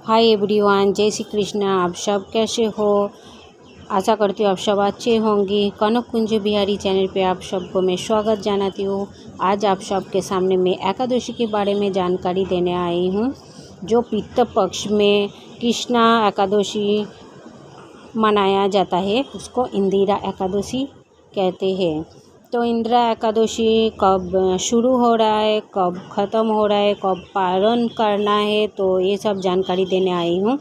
Hi everyone, जय श्री कृष्ण। आप सब कैसे हो? आशा करती हूँ आप सब अच्छे होंगे। कनक कुंज बिहारी चैनल पे आप सबको मैं स्वागत जनाती हूँ। आज आप सबके सामने मैं एकादशी के बारे में जानकारी देने आई हूँ, जो पितृ पक्ष में कृष्णा एकादशी मनाया जाता है, उसको इंदिरा एकादशी कहते हैं। तो इंदिरा एकादशी कब शुरू हो रहा है, कब ख़त्म हो रहा है, कब पारण करना है, तो ये सब जानकारी देने आई हूँ।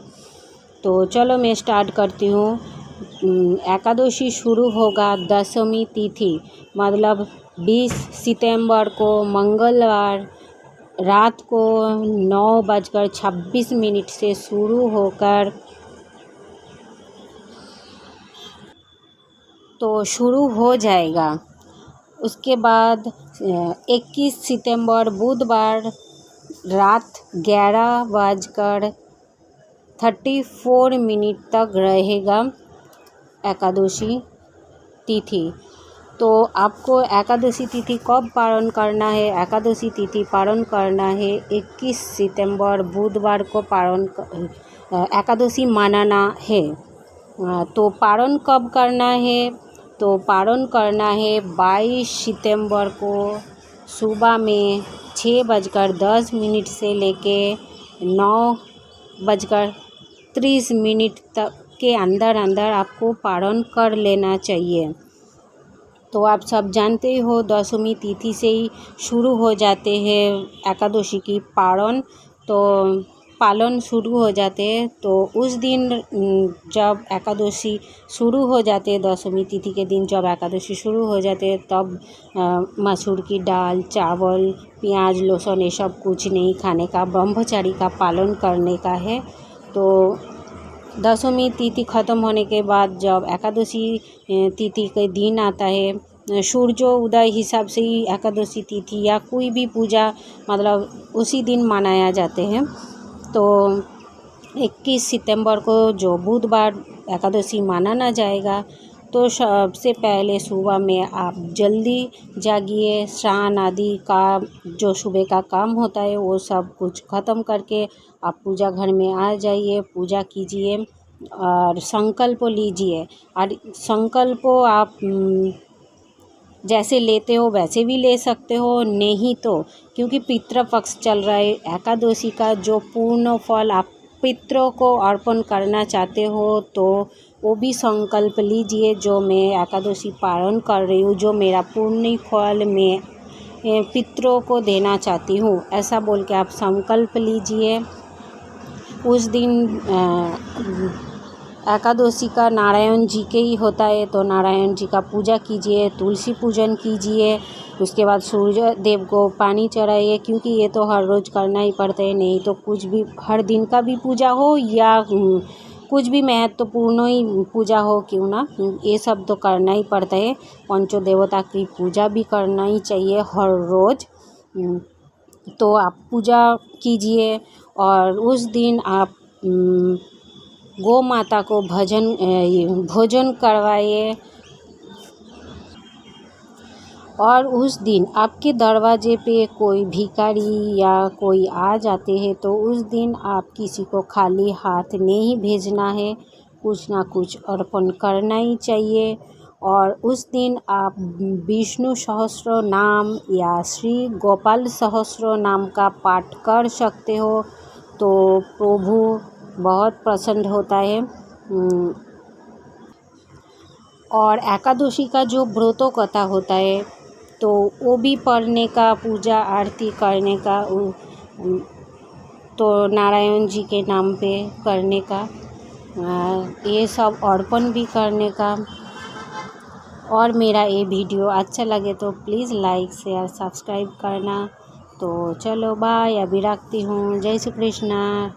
तो चलो मैं स्टार्ट करती हूँ। एकादशी शुरू होगा दशमी तिथि, मतलब 20 सितंबर को मंगलवार रात को 9:26 से शुरू होकर तो शुरू हो जाएगा। उसके बाद 21 सितंबर बुधवार रात 11:34 तक रहेगा एकादशी तिथि। तो आपको एकादशी तिथि कब पारण करना है? एकादशी तिथि पारण करना है 21 सितंबर बुधवार को एकादशी मनाना है। तो पारण कब करना है? तो पारण करना है 22 सितंबर को सुबह में 6:10 से लेके 9:30 तक के अंदर आपको पारण कर लेना चाहिए। तो आप सब जानते हो दशमी तिथि से ही शुरू हो जाते हैं एकादशी की पालन शुरू हो जाते हैं। तो उस दिन जब एकादशी शुरू हो जाते हैं, दशमी तिथि के दिन जब एकादशी शुरू हो जाते हैं, तब मसूर की दाल, चावल, प्याज, लहसुन ये सब कुछ नहीं खाने का, ब्रह्मचारी का पालन करने का है। तो दशमी तिथि ख़त्म होने के बाद जब एकादशी तिथि के दिन आता है, सूर्योदय हिसाब से ही एकादशी तिथि या कोई भी पूजा मतलब उसी दिन मनाया जाते हैं। तो 21 सितंबर को जो बुधवार एकादशी मनाना जाएगा, तो सबसे पहले सुबह में आप जल्दी जागिए, स्नान आदि का जो सुबह का काम होता है वो सब कुछ ख़त्म करके आप पूजा घर में आ जाइए, पूजा कीजिए और संकल्प लीजिए। और संकल्प आप जैसे लेते हो वैसे भी ले सकते हो, नहीं तो क्योंकि पितृ पक्ष चल रहा है, एकादशी का जो पूर्ण फल आप पितरों को अर्पण करना चाहते हो, तो वो भी संकल्प लीजिए, जो मैं एकादशी पारण कर रही हूँ, जो मेरा पूर्ण फल मैं पितरों को देना चाहती हूँ, ऐसा बोल के आप संकल्प लीजिए। उस दिन एकादशी का नारायण जी के ही होता है, तो नारायण जी का पूजा कीजिए, तुलसी पूजन कीजिए। उसके बाद सूर्य देव को पानी चढ़ाइए, क्योंकि ये तो हर रोज़ करना ही पड़ता है, नहीं तो कुछ भी हर दिन का भी पूजा हो या कुछ भी महत्वपूर्ण ही पूजा हो क्यों ना, ये सब तो करना ही पड़ता है। पंचो देवता की पूजा भी करना ही चाहिए हर रोज़। तो आप पूजा कीजिए और उस दिन आप गौ माता को भोजन करवाइए। और उस दिन आपके दरवाजे पे कोई भिखारी या कोई आ जाते हैं, तो उस दिन आप किसी को खाली हाथ नहीं भेजना है, कुछ ना कुछ अर्पण करना ही चाहिए। और उस दिन आप विष्णु सहस्त्र नाम या श्री गोपाल सहस्त्र नाम का पाठ कर सकते हो, तो प्रभु बहुत प्रसन्न होता है। और एकादशी का जो व्रतों कथा होता है, तो वो भी पढ़ने का, पूजा आरती करने का, तो नारायण जी के नाम पे करने का, ये सब अर्पण भी करने का। और मेरा ये वीडियो अच्छा लगे तो प्लीज़ लाइक शेयर सब्सक्राइब करना। तो चलो बाय, अभी रखती हूँ। जय श्री कृष्णा।